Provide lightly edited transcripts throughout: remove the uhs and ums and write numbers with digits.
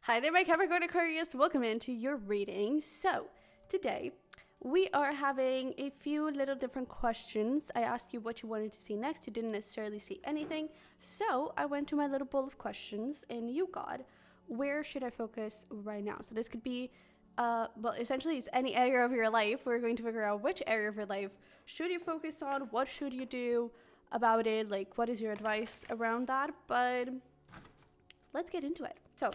Hi there, my Capricorn Aquarius. Welcome into your reading. So, today we are having a few little different questions. I asked you what you wanted to see next. You didn't necessarily see anything. So, I went to my little bowl of questions and you got, where should I focus right now? So, this could be, essentially it's any area of your life. We're going to figure out which area of your life should you focus on, what should you do about it, like what is your advice around that. But let's get into it. So,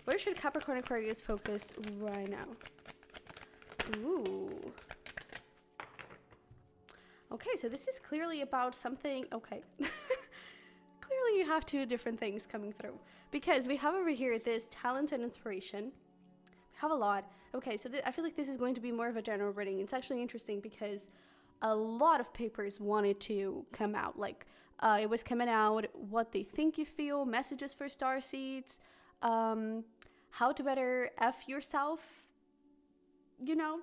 where should Capricorn Aquarius focus right now? Ooh. Okay, so this is clearly about something. Okay. Clearly you have two different things coming through. Because we have over here this talent and inspiration. We have a lot. Okay, so I feel like this is going to be more of a general reading. It's actually interesting because a lot of papers wanted to come out. Like, it was coming out what they think you feel, messages for star seeds, how to better F yourself, you know?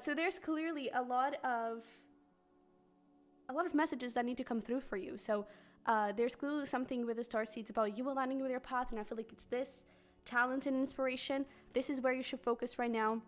So there's clearly a lot of messages that need to come through for you. So there's clearly something with the star seeds about you aligning with your path, and I feel like it's this talent and inspiration. This is where you should focus right now.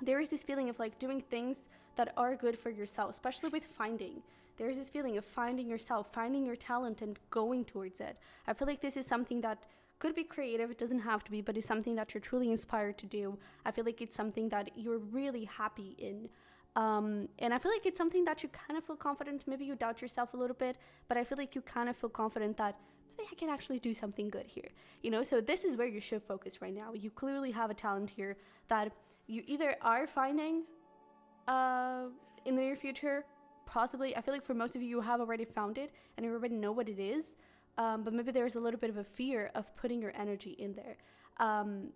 There is this feeling of like doing things that are good for yourself, especially with finding. There's this feeling of finding yourself, finding your talent and going towards it. I feel like this is something that could be creative. It doesn't have to be, but it's something that you're truly inspired to do. I feel like it's something that you're really happy in. And I feel like it's something that you kind of feel confident. Maybe you doubt yourself a little bit, but I feel like you kind of feel confident that maybe I can actually do something good here. You know, so this is where you should focus right now. You clearly have a talent here that you either are finding in the near future. Possibly, I feel like for most of you have already found it and you already know what it is. But maybe there's a little bit of a fear of putting your energy in there. And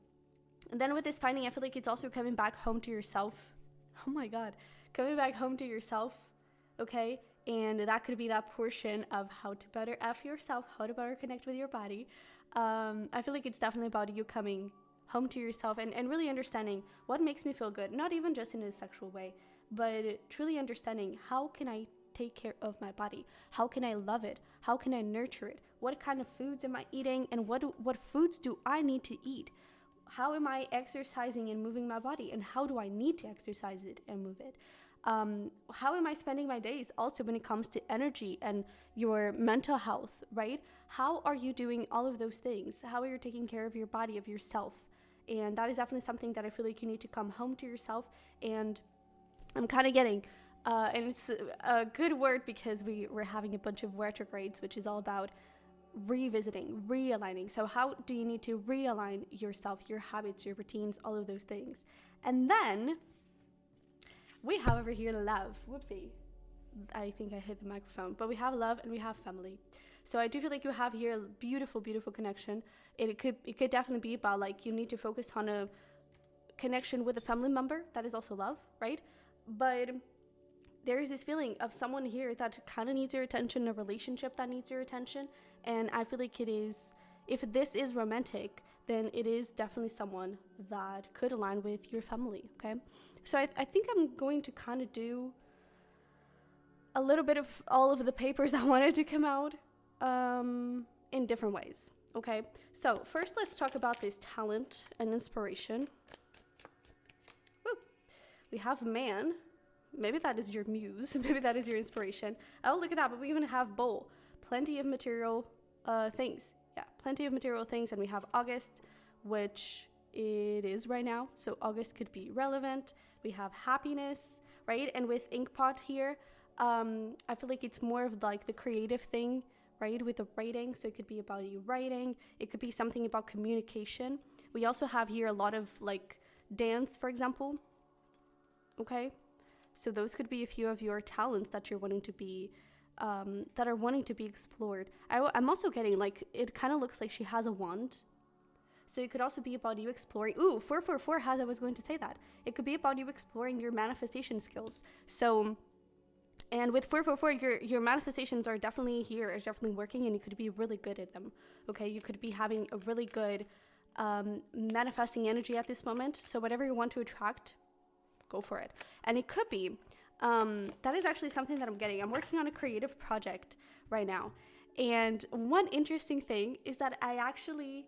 then with this finding, I feel like it's also coming back home to yourself. Oh my God, coming back home to yourself, okay? And that could be that portion of how to better F yourself, how to better connect with your body. I feel like it's definitely about you coming home to yourself and really understanding what makes me feel good, not even just in a sexual way, but truly understanding how can I take care of my body? How can I love it? How can I nurture it? What kind of foods am I eating? And what foods do I need to eat? How am I exercising and moving my body? And how do I need to exercise it and move it? How am I spending my days also when it comes to energy and your mental health, right? How are you doing all of those things? How are you taking care of your body, of yourself? And that is definitely something that I feel like you need to come home to yourself. And I'm kind of getting... and it's a good word because we're having a bunch of retrogrades, which is all about revisiting, realigning. So how do you need to realign yourself, your habits, your routines, all of those things? And then we have over here love. Whoopsie. I think I hit the microphone. But we have love and we have family. So I do feel like you have here a beautiful, beautiful connection. It could definitely be about like you need to focus on a connection with a family member. That is also love, right? But there is this feeling of someone here that kind of needs your attention, a relationship that needs your attention. And I feel like it is, if this is romantic, then it is definitely someone that could align with your family, okay? So I think I'm going to kind of do a little bit of all of the papers that wanted to come out in different ways, okay? So first, let's talk about this talent and inspiration. Woo. We have man. Maybe that is your muse. Maybe that is your inspiration. Oh, look at that. But we even have bowl. Plenty of material things. Yeah, plenty of material things. And we have August, which it is right now. So August could be relevant. We have happiness, right? And with Inkpot here, I feel like it's more of like the creative thing, right? With the writing. So it could be about you writing. It could be something about communication. We also have here a lot of like dance, for example. Okay. So those could be a few of your talents that you're wanting to be, that are wanting to be explored. I'm also getting like, it kind of looks like she has a wand. So it could also be about you exploring, 444 has, I was going to say that. It could be about you exploring your manifestation skills. So, and with 444, your manifestations are definitely here, are definitely working, and you could be really good at them. Okay, you could be having a really good manifesting energy at this moment. So whatever you want to attract, go for it. And it could be, that is actually something that I'm getting. I'm working on a creative project right now. And one interesting thing is that I actually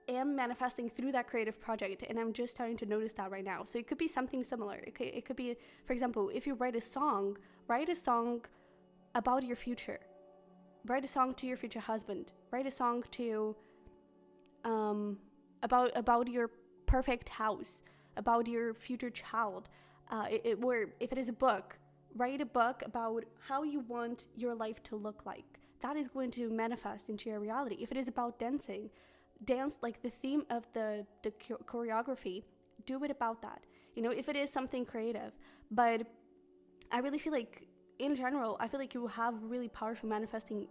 am manifesting through that creative project, and I'm just starting to notice that right now. So it could be something similar. It could be, for example, if you write a song about your future. Write a song to your future husband. Write a song to about your perfect house, about your future child. Or if it is a book, write a book about how you want your life to look like. That is going to manifest into your reality. If it is about dancing, dance like the theme of the choreography, do it about that. You know, if it is something creative. But I really feel like, in general, I feel like you have really powerful manifesting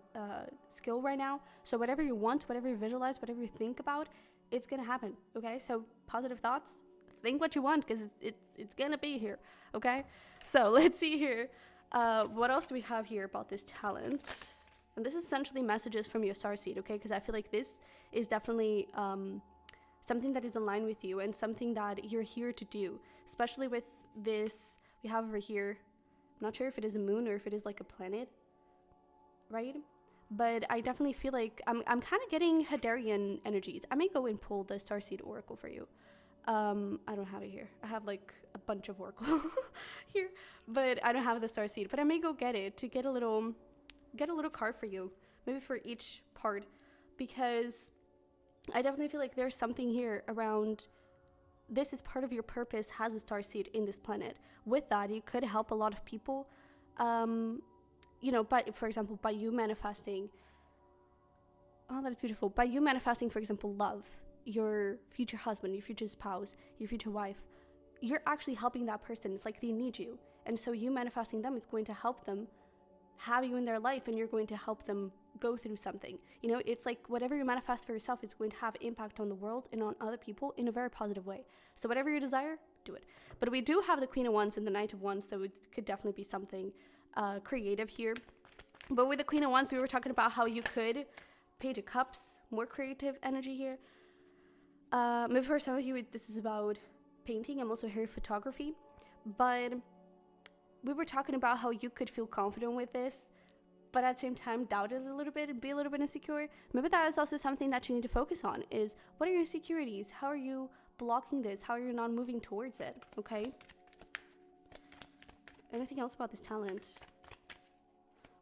skill right now. So whatever you want, whatever you visualize, whatever you think about, it's gonna happen. Okay, so positive thoughts, think what you want, because it's gonna be here. Okay, so let's see here. What else do we have here about this talent? And this is essentially messages from your starseed, okay? Because I feel like this is definitely something that is in line with you and something that you're here to do. Especially with this, we have over here, I'm not sure if it is a moon or if it is like a planet, right? But I definitely feel like I'm kind of getting Hadarian energies. I may go and pull the starseed oracle for you. I don't have it here. I have like a bunch of oracle here, but I don't have the starseed. But I may go get it to get a little card for you, maybe for each part, because I definitely feel like there's something here around this is part of your purpose has a starseed in this planet. With that, you could help a lot of people, you know, for example, by you manifesting, oh, that is beautiful, by you manifesting, for example, love, your future husband, your future spouse, your future wife, you're actually helping that person. It's like they need you. And so you manifesting them is going to help them have you in their life, and you're going to help them go through something. You know, it's like whatever you manifest for yourself, it's going to have impact on the world and on other people in a very positive way. So whatever you desire, do it. But we do have the Queen of Wands and the Knight of Wands, so it could definitely be something creative here. But with the Queen of Wands, we were talking about how you could Page of Cups, more creative energy here. Maybe for some of you, this is about painting. I'm also here photography, but we were talking about how you could feel confident with this, but at the same time doubt it a little bit and be a little bit insecure. Maybe that is also something that you need to focus on, is what are your insecurities? How are you blocking this? How are you not moving towards it? Okay. Anything else about this talent?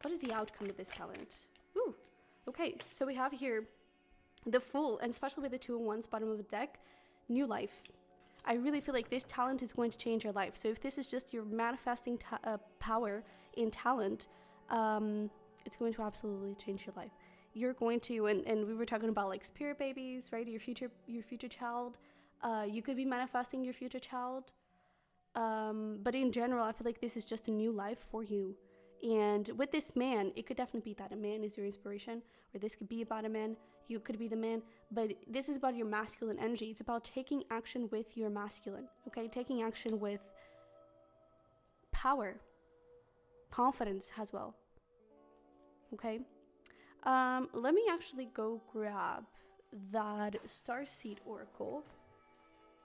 What is the outcome of this talent? Ooh, okay. So we have here the Fool, and especially with the 2 of Wands bottom of the deck, new life. I really feel like this talent is going to change your life. So if this is just your manifesting power in talent, it's going to absolutely change your life. You're going to, and we were talking about like spirit babies, right? Your future child. You could be manifesting your future child. But in general, I feel like this is just a new life for you. And with this man, it could definitely be that a man is your inspiration, or this could be about a man. You could be the man, but this is about your masculine energy. It's about taking action with your masculine, okay? Taking action with power, confidence as well, okay? Let me actually go grab that starseed oracle,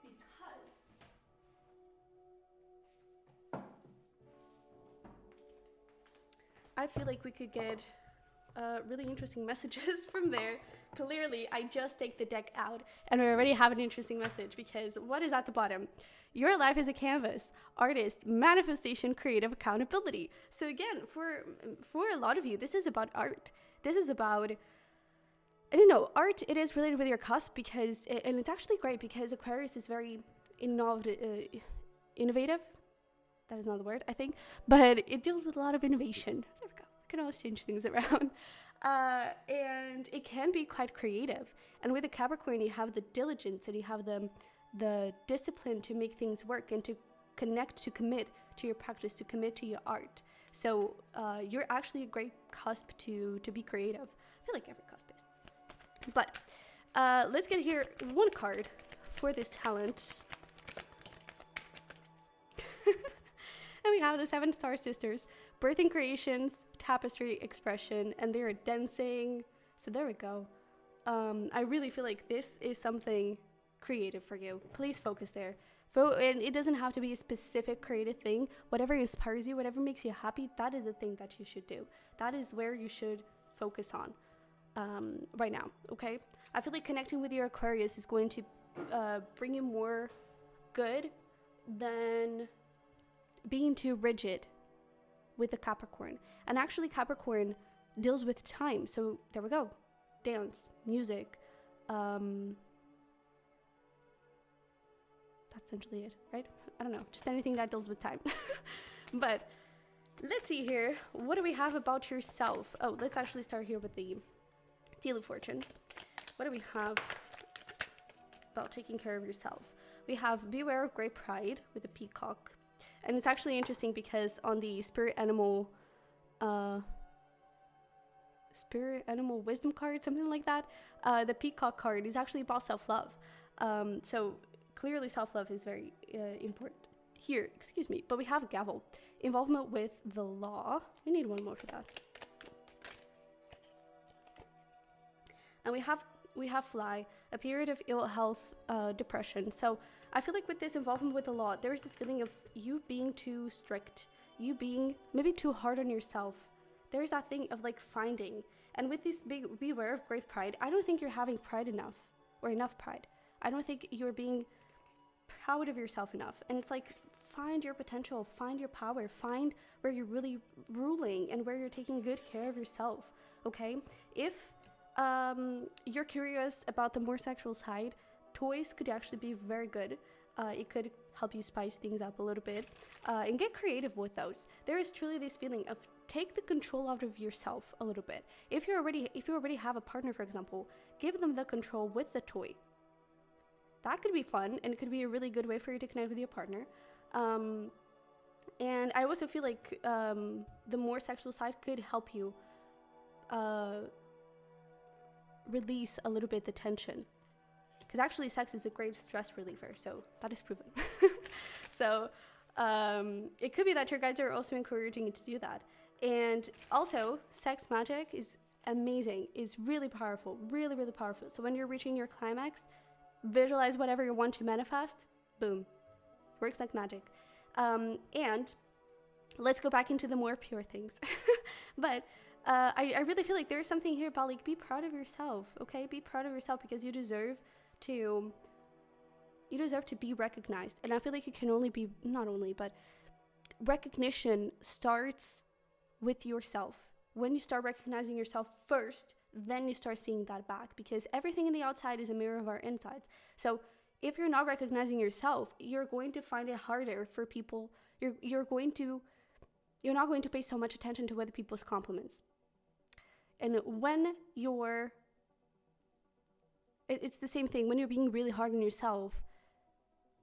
because I feel like we could get really interesting messages from there. Clearly, I just take the deck out and we already have an interesting message, because what is at the bottom? Your life is a canvas, artist, manifestation, creative accountability. So again, for a lot of you, this is about art. This is about, I don't know, art. It is related with your cusp, because, and it's actually great because Aquarius is very innovative. That is not the word, I think, but it deals with a lot of innovation. There we go. We can always change things around. And it can be quite creative. And with the Capricorn, you have the diligence and you have the discipline to make things work and to connect, to commit to your practice, to commit to your art. So you're actually a great cusp to be creative. I feel like every cusp is. But let's get here one card for this talent. And we have the 7 Star Sisters, Birthing Creations, Tapestry, Expression, and they're dancing. So there we go. I really feel like this is something creative for you. Please focus there. And it doesn't have to be a specific creative thing. Whatever inspires you, whatever makes you happy, that is the thing that you should do. That is where you should focus on. right now, okay? I feel like connecting with your Aquarius is going to bring you more good than being too rigid with the Capricorn. And actually Capricorn deals with time, so there we go. Dance, music, that's essentially it, right? I don't know, just anything that deals with time. But let's see here, what do we have about yourself? Oh, let's actually start here with the Deal of Fortune. What do we have about taking care of yourself? We have Beware of Great Pride with the peacock. And it's actually interesting because on the spirit animal wisdom card, something like that, the peacock card is actually about self-love. So clearly self-love is very important here, excuse me. But we have gavel, involvement with the law. We need one more for that. And we have fly, a period of ill health, depression. So I feel like with this involvement with the law, there is this feeling of you being too strict, you being maybe too hard on yourself. There's that thing of like finding. And with this big beware of great pride, I don't think you're having pride enough, or enough pride. I don't think you're being proud of yourself enough. And it's like, find your potential, find your power, find where you're really ruling and where you're taking good care of yourself, okay? If you're curious about the more sexual side, toys could actually be very good. It could help you spice things up a little bit, and get creative with those. There is truly this feeling of take the control out of yourself a little bit. If you already have a partner, for example, give them the control with the toy. That could be fun, and it could be a really good way for you to connect with your partner. And I also feel like the more sexual side could help you release a little bit the tension, because actually sex is a great stress reliever, so that is proven. So it could be that your guides are also encouraging you to do that. And also sex magic is amazing, it's really powerful, really, really powerful. So when you're reaching your climax, visualize whatever you want to manifest, boom, works like magic. And let's go back into the more pure things. But I really feel like there's something here about like, be proud of yourself, okay? Be proud of yourself, because you deserve to be recognized. And I feel like it can only be, not only, but recognition starts with yourself. When you start recognizing yourself first, then you start seeing that back, because everything in the outside is a mirror of our insides. So if you're not recognizing yourself, you're going to find it harder for people. You're not going to pay so much attention to other people's compliments. And when it's the same thing, when you're being really hard on yourself,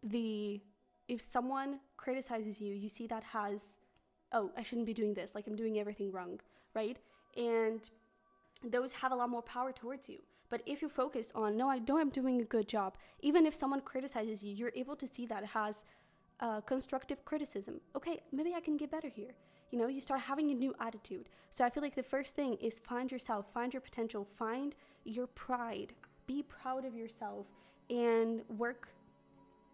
if someone criticizes you, you see that as, oh, I shouldn't be doing this, like I'm doing everything wrong, right? And those have a lot more power towards you. But if you focus on, no, I know I'm doing a good job, even if someone criticizes you, you're able to see that as constructive criticism. Okay, maybe I can get better here. You know, you start having a new attitude. So I feel like the first thing is find yourself, find your potential, find your pride, be proud of yourself, and work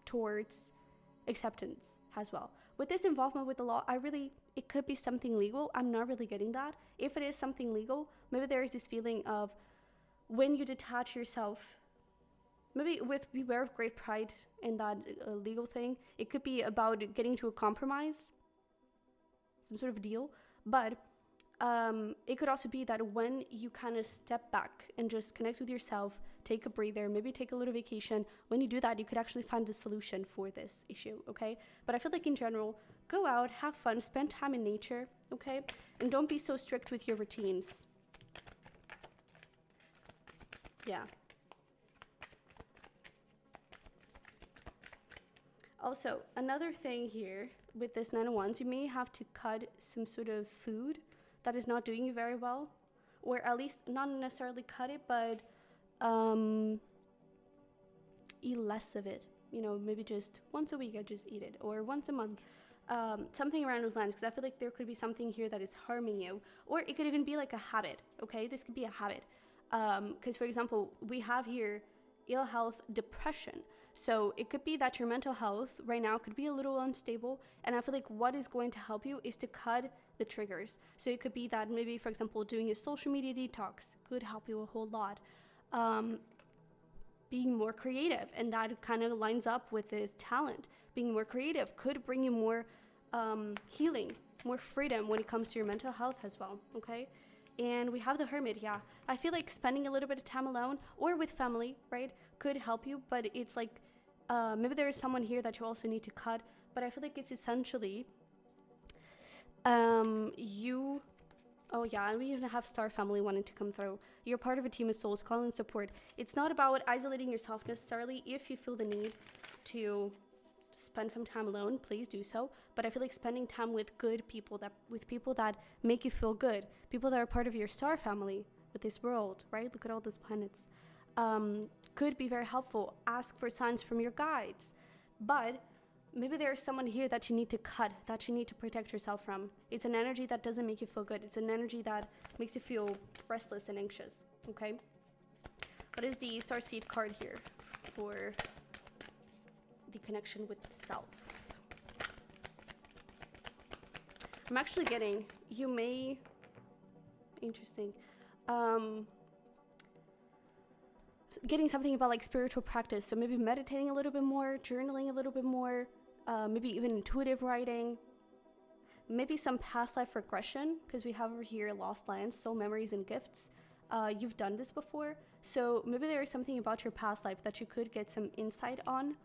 towards acceptance as well. With this involvement with the law, it could be something legal. I'm not really getting that. If it is something legal, maybe there is this feeling of when you detach yourself, maybe with beware of great pride in that legal thing, it could be about getting to a compromise, some sort of deal. But it could also be that when you kind of step back and just connect with yourself, take a breather, maybe take a little vacation, when you do that, you could actually find a solution for this issue, okay? But I feel like in general, go out, have fun, spend time in nature, okay? And don't be so strict with your routines. Yeah. Also, another thing here with this Nine of Wands, you may have to cut some sort of food that is not doing you very well, or at least not necessarily cut it, but eat less of it. You know, maybe just once a week I just eat it, or once a month, something around those lines, because I feel like there could be something here that is harming you, or it could even be like a habit, okay? This could be a habit, because for example, we have here ill health, depression. So it could be that your mental health right now could be a little unstable, and I feel like what is going to help you is to cut the triggers. So it could be that maybe, for example, doing a social media detox could help you a whole lot. Being more creative, and that kind of lines up with this talent. Being more creative could bring you more healing, more freedom when it comes to your mental health as well, okay? And we have the Hermit. Yeah, I feel like spending a little bit of time alone or with family, right, could help you, but it's like maybe there is someone here that you also need to cut, but I feel like it's essentially you. Oh yeah, and we even have Star Family wanting to come through. You're part of a team of souls calling support. It's not about isolating yourself necessarily. If you feel the need to spend some time alone, please do so. But I feel like spending time with good people, with people that make you feel good, people that are part of your star family with this world, right? Look at all those planets. Could be very helpful. Ask for signs from your guides. But maybe there is someone here that you need to cut, that you need to protect yourself from. It's an energy that doesn't make you feel good. It's an energy that makes you feel restless and anxious, okay? What is the Starseed card here for the connection with self? I'm actually getting, interesting, getting something about like spiritual practice. So maybe meditating a little bit more, journaling a little bit more, maybe even intuitive writing, maybe some past life regression, because we have over here lost lands, soul memories and gifts. You've done this before, so maybe there is something about your past life that you could get some insight on,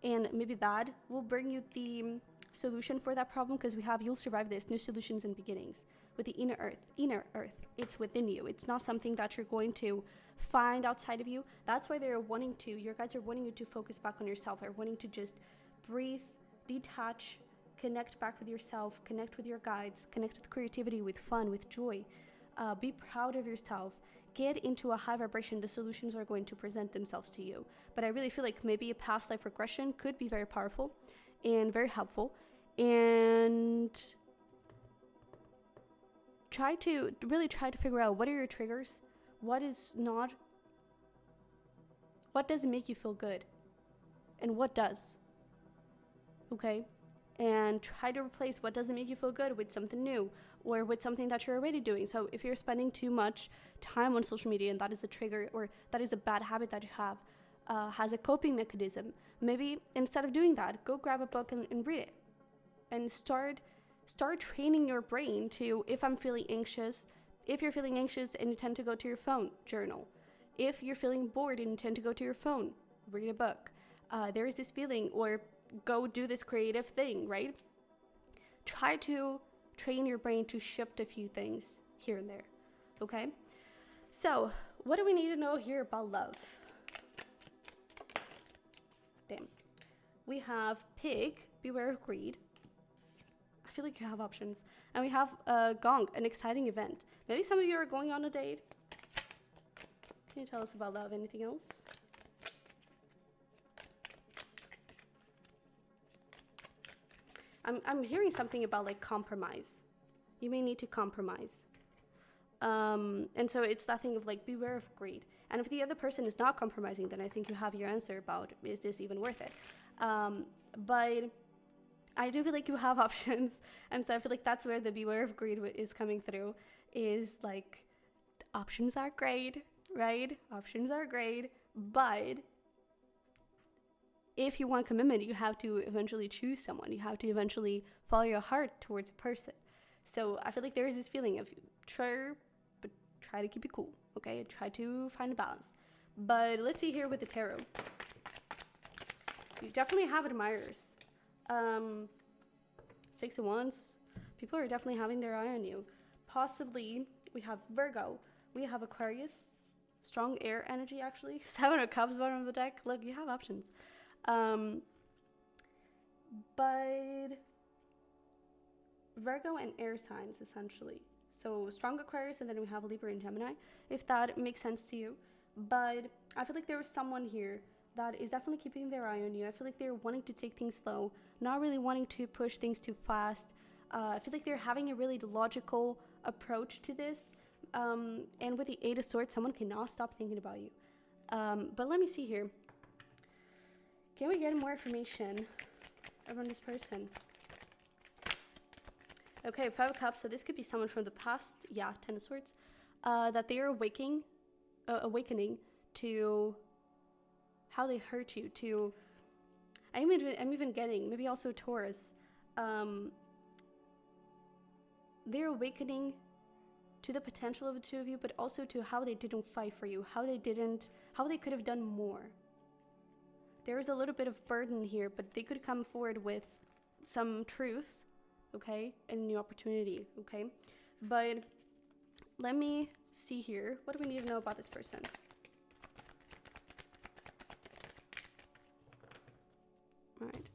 and maybe that will bring you the solution for that problem, because we have you'll survive this, new solutions and beginnings. With the inner earth, it's within you. It's not something that you're going to find outside of you. That's why they're wanting to, your guides are wanting you to focus back on yourself, are wanting to just breathe, detach, connect back with yourself, connect with your guides, connect with creativity, with fun, with joy. Be proud of yourself. Get into a high vibration. The solutions are going to present themselves to you. But I really feel like maybe a past life regression could be very powerful and very helpful. And try to figure out what are your triggers, what doesn't make you feel good, and what does. Okay? And try to replace what doesn't make you feel good with something new, or with something that you're already doing. So if you're spending too much time on social media and that is a trigger, or that is a bad habit that you have, has a coping mechanism, maybe instead of doing that, go grab a book and read it. And start training your brain to, if you're feeling anxious and you tend to go to your phone, journal. If you're feeling bored and you tend to go to your phone, read a book. There is this feeling, or go do this creative thing, right? Try to train your brain to shift a few things here and there, okay? So, what do we need to know here about love? Damn. We have Pig, beware of greed. I feel like you have options. And we have Gong, an exciting event. Maybe some of you are going on a date. Can you tell us about love? Anything else? I'm hearing something about like compromise. You may need to compromise. And so it's that thing of like, beware of greed. And if the other person is not compromising, then I think you have your answer about, is this even worth it? But I do feel like you have options. And so I feel like that's where the beware of greed is coming through, is like, options are great, right? Options are great, but if you want commitment, you have to eventually choose someone. You have to eventually follow your heart towards a person. So I feel like there is this feeling of try to keep it cool, okay? Try to find a balance. But let's see here with the tarot. You definitely have admirers. 6 of Wands. People are definitely having their eye on you. Possibly we have Virgo. We have Aquarius. Strong air energy, actually. 7 of Cups bottom of the deck. Look, you have options. But Virgo and air signs, essentially. So strong Aquarius, and then we have Libra and Gemini, if that makes sense to you. But I feel like there was someone here that is definitely keeping their eye on you. I feel like they're wanting to take things slow, not really wanting to push things too fast. I feel like they're having a really logical approach to this. And with the 8 of Swords, someone cannot stop thinking about you. But let me see here. Can we get more information around this person? Okay, 5 of Cups. So this could be someone from the past. Yeah, 10 of Swords. That they are awakening to how they hurt you. To I'm even getting maybe also Taurus. They're awakening to the potential of the two of you, but also to how they didn't fight for you, how they could have done more. There is a little bit of burden here, but they could come forward with some truth, okay, and a new opportunity, okay? But let me see here. What do we need to know about this person? All right.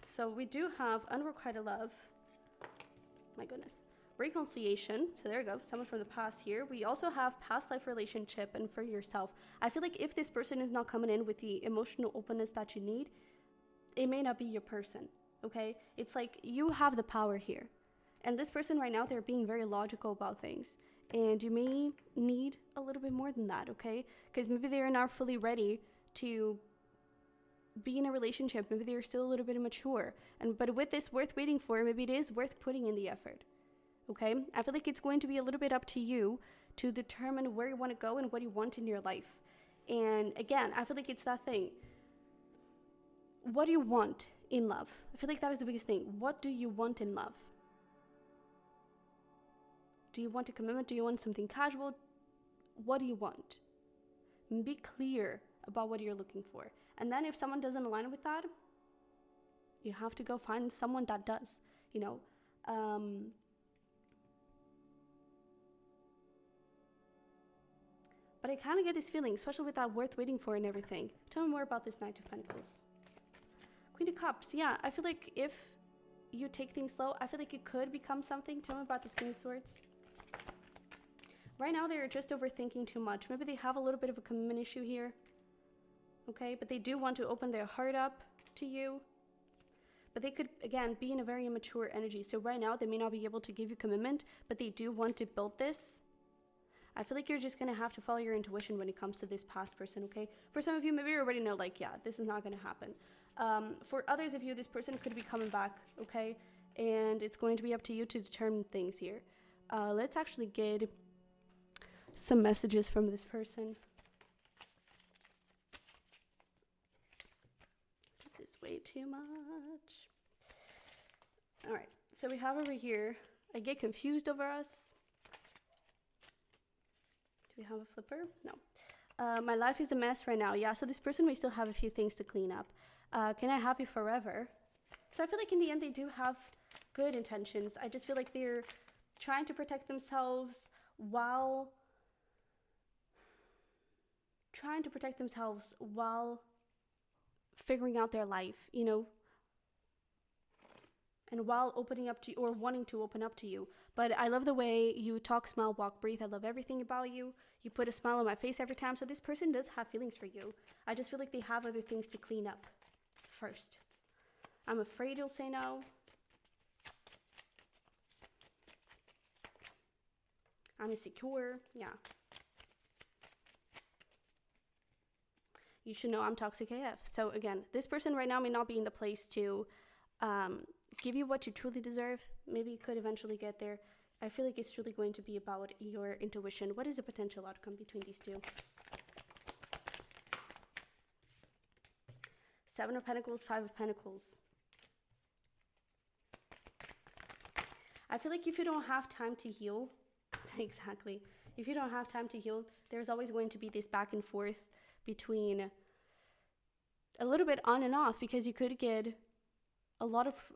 So we do have unrequited love. My goodness. Reconciliation. So there we go. Someone from the past here. We also have past life relationship and for yourself. I feel like if this person is not coming in with the emotional openness that you need, it may not be your person. Okay? It's like you have the power here. And this person right now, they're being very logical about things. And you may need a little bit more than that, okay? Because maybe they're not fully ready to be in a relationship. Maybe they're still a little bit immature. But with this worth waiting for, maybe it is worth putting in the effort. Okay? I feel like it's going to be a little bit up to you to determine where you want to go and what you want in your life. And again, I feel like it's that thing. What do you want in love? I feel like that is the biggest thing. What do you want in love? Do you want a commitment? Do you want something casual? What do you want? And be clear about what you're looking for. And then if someone doesn't align with that, you have to go find someone that does, you know. But I kind of get this feeling, especially with that worth waiting for and everything. Tell me more about this Knight of Pentacles. Queen of Cups. Yeah, I feel like if you take things slow, I feel like it could become something. Tell me about this King of Swords. Right now, they're just overthinking too much. Maybe they have a little bit of a commitment issue here. Okay, but they do want to open their heart up to you. But they could, again, be in a very immature energy. So right now, they may not be able to give you commitment, but they do want to build this. I feel like you're just going to have to follow your intuition when it comes to this past person, okay? For some of you, maybe you already know, like, yeah, this is not going to happen. For others of you, this person could be coming back, okay? And it's going to be up to you to determine things here. Let's actually get some messages from this person. This is way too much. All right, so we have over here, I get confused over us. Do we have a flipper? No. My life is a mess right now. Yeah, so this person may still have a few things to clean up. Can I have you forever? So I feel like in the end they do have good intentions. I just feel like they're trying to protect themselves while figuring out their life, you know, and while opening up to you or wanting to open up to you. But I love the way you talk, smile, walk, breathe. I love everything about you. You put a smile on my face every time. So this person does have feelings for you. I just feel like they have other things to clean up first. I'm afraid you'll say no. I'm insecure. Yeah. You should know I'm toxic AF. So again, this person right now may not be in the place to give you what you truly deserve. Maybe you could eventually get there. I feel like it's truly going to be about your intuition. What is the potential outcome between these two? 7 of Pentacles, 5 of Pentacles. I feel like if you don't have time to heal, exactly. If you don't have time to heal, there's always going to be this back and forth between a little bit on and off, because you could get a lot of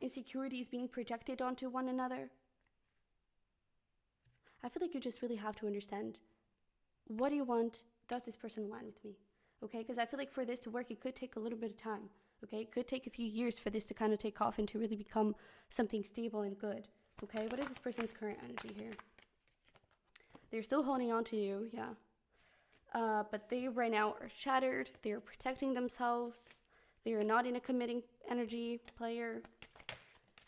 insecurities being projected onto one another. I feel like you just really have to understand, what do you want? Does this person align with me? Okay, because I feel like for this to work, it could take a little bit of time. Okay, it could take a few years for this to kind of take off and to really become something stable and good. Okay, what is this person's current energy here? They're still holding on to you, yeah. But they right now are shattered. They are protecting themselves. They are not in a committing energy player.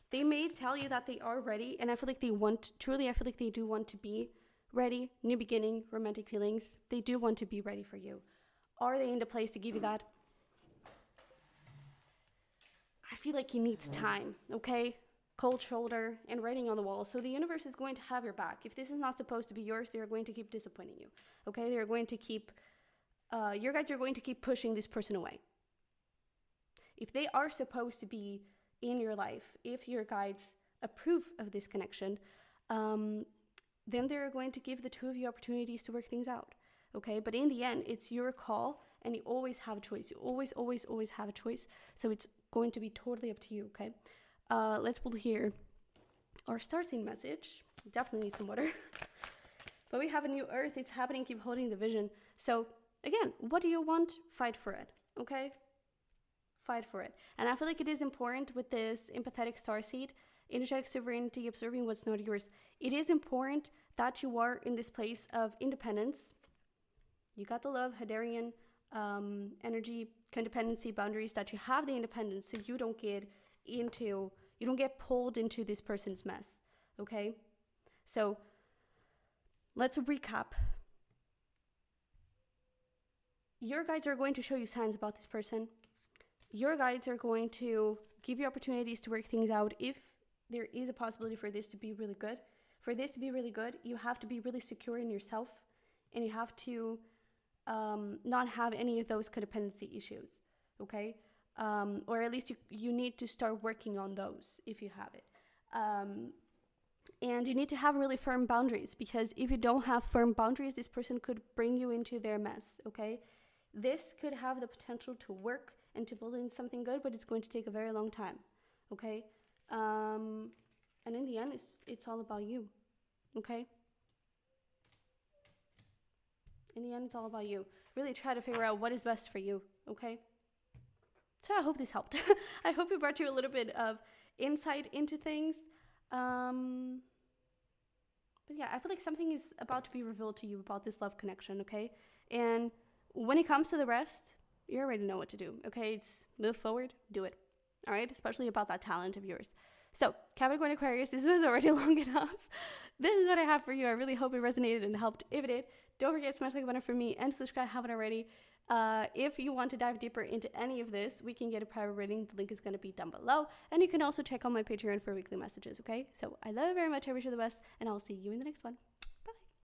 They may tell you that they are ready, and I feel like they want, truly, I feel like they do want to be ready. New beginning, romantic feelings. They do want to be ready for you. Are they in the place to give you that? I feel like he needs time, okay? cold shoulder, and writing on the wall. So the universe is going to have your back. If this is not supposed to be yours, they're going to keep disappointing you. Okay, they're going to keep, your guides are going to keep pushing this person away. If they are supposed to be in your life, if your guides approve of this connection, then they're going to give the two of you opportunities to work things out. Okay, but in the end, it's your call, and you always have a choice. You always have a choice. So it's going to be totally up to you. Okay, let's pull here our star sign message. Definitely need some water. But we have a new earth. It's happening. Keep holding the vision. So again, what do you want? Fight for it. Okay, fight for it. And I feel like it is important with this empathetic star seed, energetic sovereignty, observing what's not yours. It is important that you are in this place of independence. You got the love, Hadarian energy, codependency, boundaries, that you have the independence so you don't get pulled into this person's mess. Okay, so let's recap. Your guides are going to show you signs about this person. Your guides are going to give you opportunities to work things out if there is a possibility for this to be really good. For this to be really good, you have to be really secure in yourself, and you have to not have any of those codependency issues, okay? Or at least you need to start working on those if you have it. And you need to have really firm boundaries, because if you don't have firm boundaries, this person could bring you into their mess, okay? This could have the potential to work and to build in something good, but it's going to take a very long time, okay? And in the end, it's all about you, okay? In the end, it's all about you. Really try to figure out what is best for you, okay? So I hope this helped. I hope it brought you a little bit of insight into things. But yeah, I feel like something is about to be revealed to you about this love connection, okay? And when it comes to the rest, you already know what to do, okay? It's move forward, do it, all right? Especially about that talent of yours. So, Capricorn Aquarius, this was already long enough. This is what I have for you. I really hope it resonated and helped. If it did, don't forget to smash the like button for me and subscribe if you haven't already. If you want to dive deeper into any of this, we can get a private reading. The link is going to be down below. And you can also check out my Patreon for weekly messages, okay? So, I love you very much. I wish you the best, and I'll see you in the next one.